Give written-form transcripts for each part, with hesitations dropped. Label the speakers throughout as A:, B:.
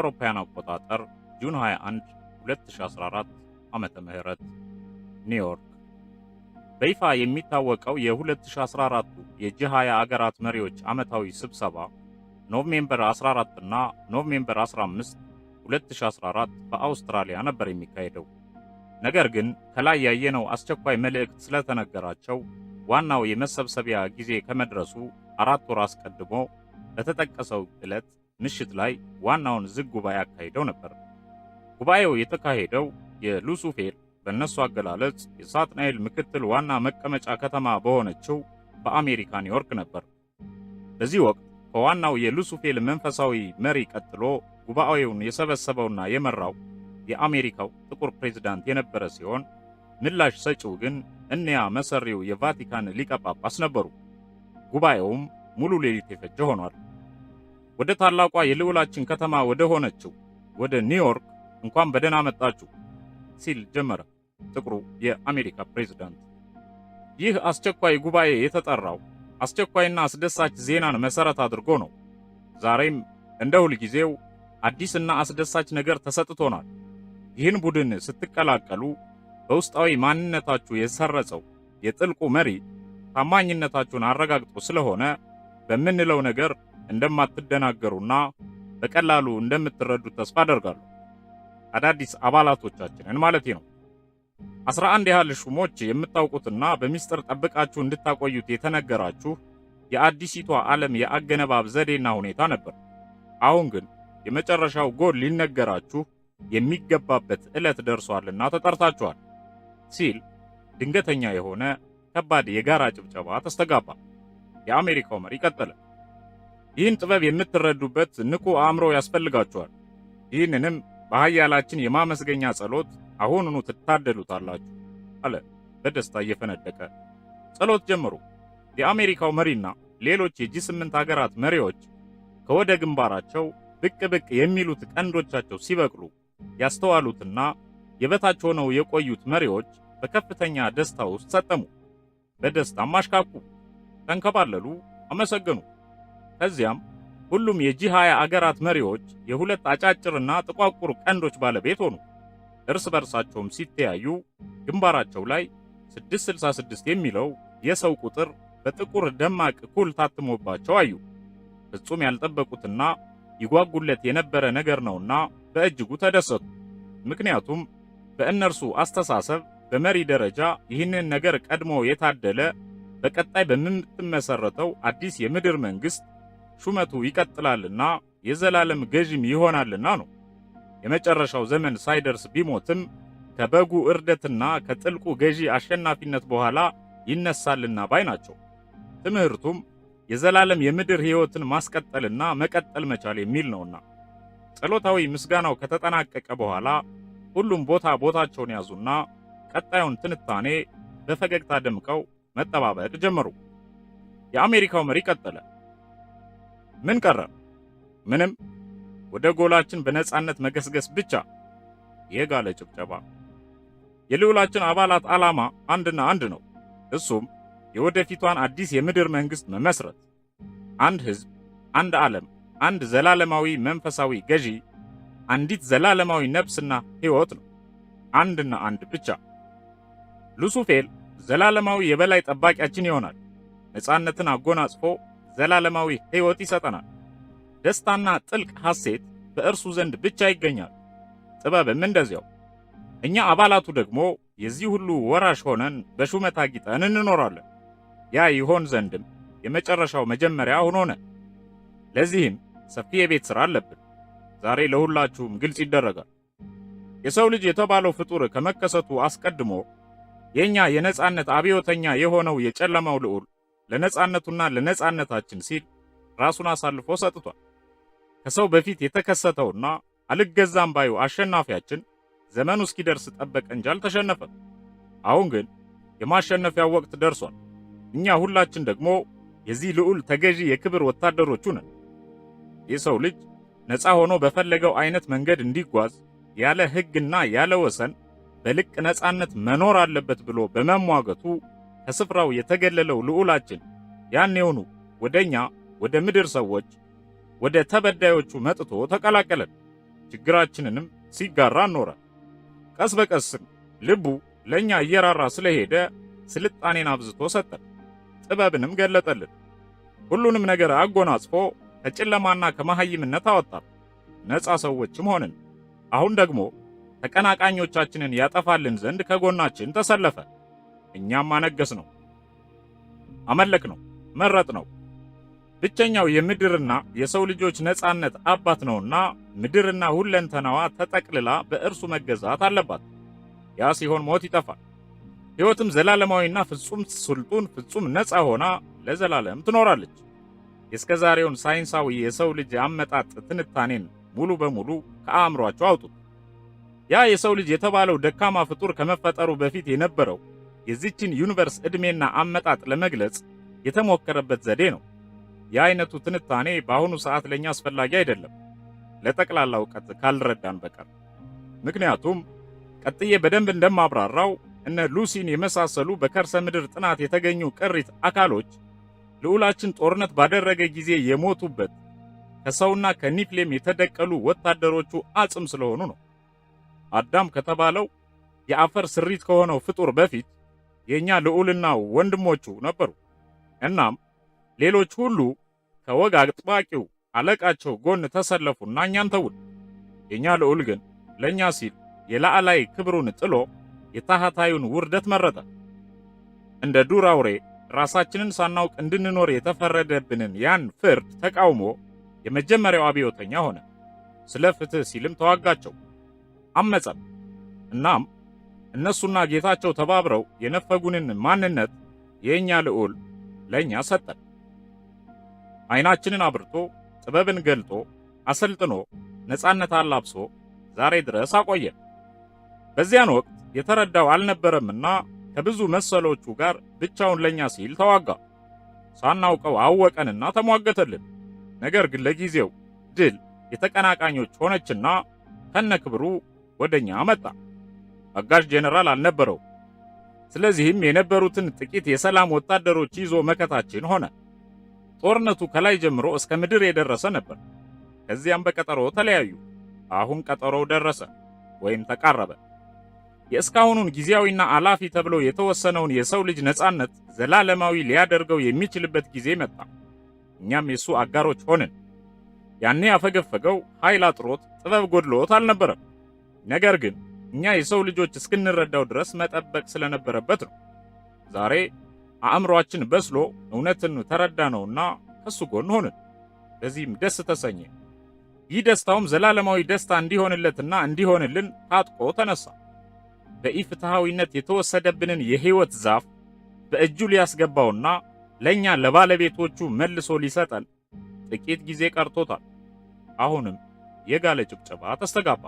A: አውሮፓውያን አቆጣጠር ጁን 21 2014 ዓመተ ምህረት ኒውዮርክ በይፋ የሚታወቀው የ2014 የጂ20 አገራት መሪዎች ዓመታዊ ስብሰባ ኖቬምበር 14 እና ኖቬምበር 15 2014 በአውስትራሊያ ነበር የሚካሄደው። ነገር ግን ከላይ ያየነው አስቸኳይ መልእክት ስለተነገራቸው ዋናው የመሰብሰቢያ ጊዜ ከመድረሱ 4 ወር አስቀድሞ በተጠቀሰው ዕለት ምሽት ላይ ዋናውን ዝግ ጉባኤ አካሂደው ነበር። ጉባኤው የተካሄደው የሉሱፌል በእነሱ አገላለጽ የሳትናኤል ምክትል ዋና መቀመጫ ከተማ በሆነችው በአሜሪካ ኒውዮርክ ነበር። በዚህ ወቅት ከዋናው የሉሱፌል መንፈሳዊ መሪ ቀጥሎ ጉባኤውን የሰበሰበውና የመራው የአሜሪካው ጥቁር ፕሬዝዳንት የነበረ ሲሆን ምላሽ ሰጪው ግን እኒያ መሰሪው የቫቲካን ሊቀ ጳጳስ ነበሩ። ጉባኤውም ሙሉ ሌሊት የፈጀ ሆኗል። ወደ ታላቋ የልዑላችን ከተማ ወደ ሆነችው ወደ ኒውዮርክ እንኳን በደህና መጣችሁ ሲል ጀመረ ጥቁሩ የአሜሪካ ፕሬዝዳንት። ይህ አስቸኳይ ጉባኤ የተጠራው አስቸኳይና አስደሳች ዜናን መሰረት አድርጎ ነው። ዛሬም እንደ ሁል ጊዜው አዲስና አስደሳች ነገር ተሰጥቶናል። ይህን ቡድን ስትቀላቀሉ በውስጣዊ ማንነታችሁ የሰረጸው የጥልቁ መሪ ታማኝነታችሁን አረጋግጦ ስለሆነ በምንለው ነገር እንደማትደናገሩና በቀላሉ እንደምትረዱት ተስፋ አደርጋለሁ። አዳዲስ አባላቶቻችንን ማለት ነው። 11 ያህል ሹሞች የምታውቁትና በሚስጥር ጠብቃችሁ እንድታቆዩት የተነገራችሁ የአዲሲቷ ዓለም የአገነባብ ዘዴና ሁኔታ ነበር። አሁን ግን የመጨረሻው ጎል ሊነገራችሁ የሚገባበት ዕለት ደርሷልና ተጠርታችኋል ሲል ድንገተኛ የሆነ ከባድ የጋራ ጭብጨባ ተስተጋባ። የአሜሪካው መሪ ቀጠለ። ይህን ጥበብ የምትረዱበት ንቁ አእምሮ ያስፈልጋችኋል። ይህንንም በኃያላችን የማመስገኛ ጸሎት አሁኑኑ ትታደሉታላችሁ አለ በደስታ እየፈነደቀ። ጸሎት ጀመሩ። የአሜሪካው መሪና ሌሎች የጂ8 ሀገራት መሪዎች ከወደ ግንባራቸው ብቅ ብቅ የሚሉት ቀንዶቻቸው ሲበቅሉ ያስተዋሉትና የበታች ሆነው የቆዩት መሪዎች በከፍተኛ ደስታ ውስጥ ሰጠሙ። በደስታም አሽካኩ፣ ተንከባለሉ፣ አመሰገኑ። ከዚያም ሁሉም የጂ20 አገራት መሪዎች የሁለት አጫጭርና ጥቋቁር ቀንዶች ባለቤት ሆኑ። እርስ በርሳቸውም ሲተያዩ ግንባራቸው ላይ 666 የሚለው የሰው ቁጥር በጥቁር ደማቅ ኩል ታትሞባቸው አዩ። ፍጹም ያልጠበቁትና ይጓጉለት የነበረ ነገር ነውና በእጅጉ ተደሰቱ። ምክንያቱም በእነርሱ አስተሳሰብ በመሪ ደረጃ ይህንን ነገር ቀድሞ የታደለ በቀጣይ በምትመሰረተው አዲስ የምድር መንግስት ሹመቱ ይቀጥላልና የዘላለም ገዥም ይሆናልና ነው። የመጨረሻው ዘመን ሳይደርስ ቢሞትም ከበጉ እርደትና ከጥልቁ ገዢ አሸናፊነት በኋላ ይነሳልና ባይ ናቸው። ትምህርቱም የዘላለም የምድር ሕይወትን ማስቀጠልና መቀጠል መቻል የሚል ነውና። ጸሎታዊ ምስጋናው ከተጠናቀቀ በኋላ ሁሉም ቦታቸውን ያዙና ቀጣዩን ትንታኔ በፈገግታ ደምቀው መጠባበቅ ጀመሩ። የአሜሪካው መሪ ቀጠለ። ምን ቀረ? ምንም፣ ወደ ጎላችን በነጻነት መገስገስ ብቻ። የጋለ ጭብጨባ። የልዑላችን አባላት ዓላማ አንድና አንድ ነው። እሱም የወደፊቷን አዲስ የምድር መንግስት መመስረት። አንድ ህዝብ፣ አንድ ዓለም፣ አንድ ዘላለማዊ መንፈሳዊ ገዢ፣ አንዲት ዘላለማዊ ነፍስና ሕይወት ነው። አንድና አንድ ብቻ። ሉሱፌል ዘላለማዊ የበላይ ጠባቂያችን ይሆናል። ነጻነትን አጎናጽፎ ዘላለማዊ ሕይወት ይሰጠናል። ደስታና ጥልቅ ሐሴት በእርሱ ዘንድ ብቻ ይገኛል። ጥበብም እንደዚያው። እኛ አባላቱ ደግሞ የዚህ ሁሉ ወራሽ ሆነን በሹመት አጊጠን እንኖራለን። ያ ይሆን ዘንድም የመጨረሻው መጀመሪያ ሆኖ። ለዚህም ሰፊ የቤት ሥራ አለብን። ዛሬ ለሁላችሁም ግልጽ ይደረጋል። የሰው ልጅ የተባለው ፍጡር ከመከሰቱ አስቀድሞ የኛ የነጻነት አብዮተኛ የሆነው የጨለማው ልዑል ለነጻነቱና ለነጻነታችን ሲል ራሱን አሳልፎ ሰጥቷል። ከሰው በፊት የተከሰተውና አልገዛም ባዩ አሸናፊያችን ዘመኑ እስኪደርስ ጠበቀ እንጂ አልተሸነፈም። አሁን ግን የማሸነፊያው ወቅት ደርሷል። እኛ ሁላችን ደግሞ የዚህ ልዑል ተገዢ የክብር ወታደሮቹ ነን። የሰው ልጅ ነፃ ሆኖ በፈለገው አይነት መንገድ እንዲጓዝ ያለ ሕግና ያለ ወሰን በልቅ ነጻነት መኖር አለበት ብሎ በመሟገቱ ከስፍራው የተገለለው ልዑላችን ያኔውኑ ወደኛ ወደ ምድር ሰዎች ወደ ተበዳዮቹ መጥቶ ተቀላቀለን። ችግራችንንም ሲጋራ ኖረ። ቀስ በቀስም ልቡ ለኛ እየራራ ስለሄደ ስልጣኔን አብዝቶ ሰጠን፣ ጥበብንም ገለጠልን። ሁሉንም ነገር አጎናጽፎ ከጨለማና ከመሃይምነት አወጣን፣ ነፃ ሰዎችም ሆንን። አሁን ደግሞ ተቀናቃኞቻችንን ያጠፋልን ዘንድ ከጎናችን ተሰለፈ። እኛም አነገስ ነው፣ አመለክ ነው፣ መረጥ ነው። ብቸኛው የምድርና የሰው ልጆች ነፃነት አባት ነውና ምድርና ሁለንተናዋ ተጠቅልላ በእርሱ መገዛት አለባት። ያ ሲሆን ሞት ይጠፋል፣ ሕይወትም ዘላለማዊና ፍጹም ስልጡን ፍጹም ነፃ ሆና ለዘላለም ትኖራለች። የእስከዛሬውን ሳይንሳዊ የሰው ልጅ አመጣጥ ትንታኔን ሙሉ በሙሉ ከአእምሯቸው አውጡት። ያ የሰው ልጅ የተባለው ደካማ ፍጡር ከመፈጠሩ በፊት የነበረው የዚችን ዩኒቨርስ ዕድሜና አመጣጥ ለመግለጽ የተሞከረበት ዘዴ ነው። የአይነቱ ትንታኔ በአሁኑ ሰዓት ለኛ አስፈላጊ አይደለም፣ ለጠቅላላ ዕውቀት ካልረዳን በቀር። ምክንያቱም ቀጥዬ በደንብ እንደማብራራው እነ ሉሲን የመሳሰሉ በከርሰ ምድር ጥናት የተገኙ ቅሪት አካሎች ልዑላችን ጦርነት ባደረገ ጊዜ የሞቱበት ከሰውና ከኒፍሌም የተደቀሉ ወታደሮቹ አጽም ስለሆኑ ነው። አዳም ከተባለው የአፈር ስሪት ከሆነው ፍጡር በፊት የኛ ልዑልና ወንድሞቹ ነበሩ። እናም ሌሎች ሁሉ ከወግ አጥባቂው አለቃቸው ጎን ተሰለፉና እኛን ተውን። የኛ ልዑል ግን ለኛ ሲል የላዕላይ ክብሩን ጥሎ የታህታዩን ውርደት መረጠ። እንደ ዱር አውሬ ራሳችንን ሳናውቅ እንድንኖር የተፈረደብንን ያን ፍርድ ተቃውሞ የመጀመሪያው አብዮተኛ ሆነ። ስለ ፍትህ ሲልም ተዋጋቸው፣ አመጸም። እናም እነሱና ጌታቸው ተባብረው የነፈጉንን ማንነት የኛ ልዑል ለኛ ሰጠን። አይናችንን አብርቶ ጥበብን ገልጦ አሰልጥኖ ነፃነት አላብሶ ዛሬ ድረስ አቆየን። በዚያን ወቅት የተረዳው አልነበረምና ከብዙ መሰሎቹ ጋር ብቻውን ለኛ ሲል ተዋጋ። ሳናውቀው አወቀንና ተሟገተልን። ነገር ግን ለጊዜው ድል የተቀናቃኞች ሆነችና ከነክብሩ ወደኛ መጣ። አጋዥ ጄኔራል አልነበረው። ስለዚህም የነበሩትን ጥቂት የሰላም ወታደሮች ይዞ መከታችን ሆነ። ጦርነቱ ከላይ ጀምሮ እስከ ምድር የደረሰ ነበር። ከዚያም በቀጠሮ ተለያዩ። አሁን ቀጠሮው ደረሰ ወይም ተቃረበ። የእስካሁኑን ጊዜያዊና አላፊ ተብሎ የተወሰነውን የሰው ልጅ ነፃነት ዘላለማዊ ሊያደርገው የሚችልበት ጊዜ መጣ። እኛም የሱ አጋሮች ሆንን። ያኔ ያፈገፈገው ኃይል አጥሮት ጥበብ ጎድሎት አልነበረም። ነገር ግን እኛ የሰው ልጆች እስክንረዳው ድረስ መጠበቅ ስለነበረበት ነው። ዛሬ አእምሮአችን በስሎ እውነትን ተረዳነውና ከሱ ጎን ሆንን። በዚህም ደስ ተሰኘ። ይህ ደስታውም ዘላለማዊ ደስታ እንዲሆንለትና እንዲሆንልን ታጥቆ ተነሳ። በኢፍትሐዊነት የተወሰደብንን የሕይወት ዛፍ በእጁ ሊያስገባውና ለኛ ለባለቤቶቹ መልሶ ሊሰጠን ጥቂት ጊዜ ቀርቶታል። አሁንም የጋለ ጭብጨባ ተስተጋባ።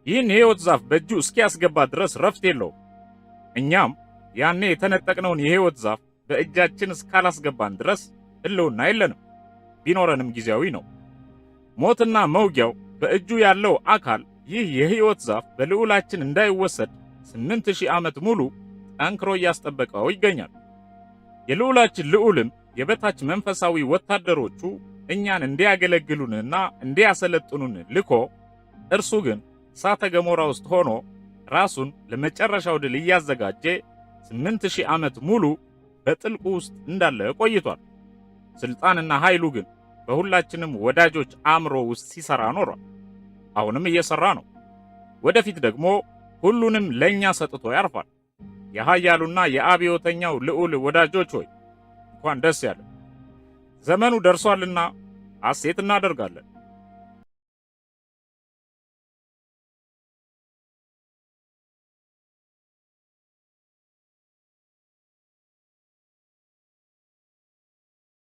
A: ይህን የሕይወት ዛፍ በእጁ እስኪያስገባ ድረስ ረፍት የለውም። እኛም ያኔ የተነጠቅነውን የሕይወት ዛፍ በእጃችን እስካላስገባን ድረስ ሕልውና የለንም። ቢኖረንም ጊዜያዊ ነው። ሞትና መውጊያው በእጁ ያለው አካል ይህ የሕይወት ዛፍ በልዑላችን እንዳይወሰድ 8000 ዓመት ሙሉ ጠንክሮ እያስጠበቀው ይገኛል። የልዑላችን ልዑልም የበታች መንፈሳዊ ወታደሮቹ እኛን እንዲያገለግሉንና እንዲያሰለጥኑን ልኮ እርሱ ግን እሳተ ገሞራ ውስጥ ሆኖ ራሱን ለመጨረሻው ድል እያዘጋጀ 8000 ዓመት ሙሉ በጥልቁ ውስጥ እንዳለ ቆይቷል። ስልጣንና ኃይሉ ግን በሁላችንም ወዳጆች አእምሮ ውስጥ ሲሰራ ኖሯል። አሁንም እየሰራ ነው። ወደፊት ደግሞ ሁሉንም ለኛ ሰጥቶ ያርፋል። የኃያሉና የአብዮተኛው ልዑል ወዳጆች ሆይ እንኳን ደስ ያለን። ዘመኑ ደርሷልና ሐሴት እናደርጋለን።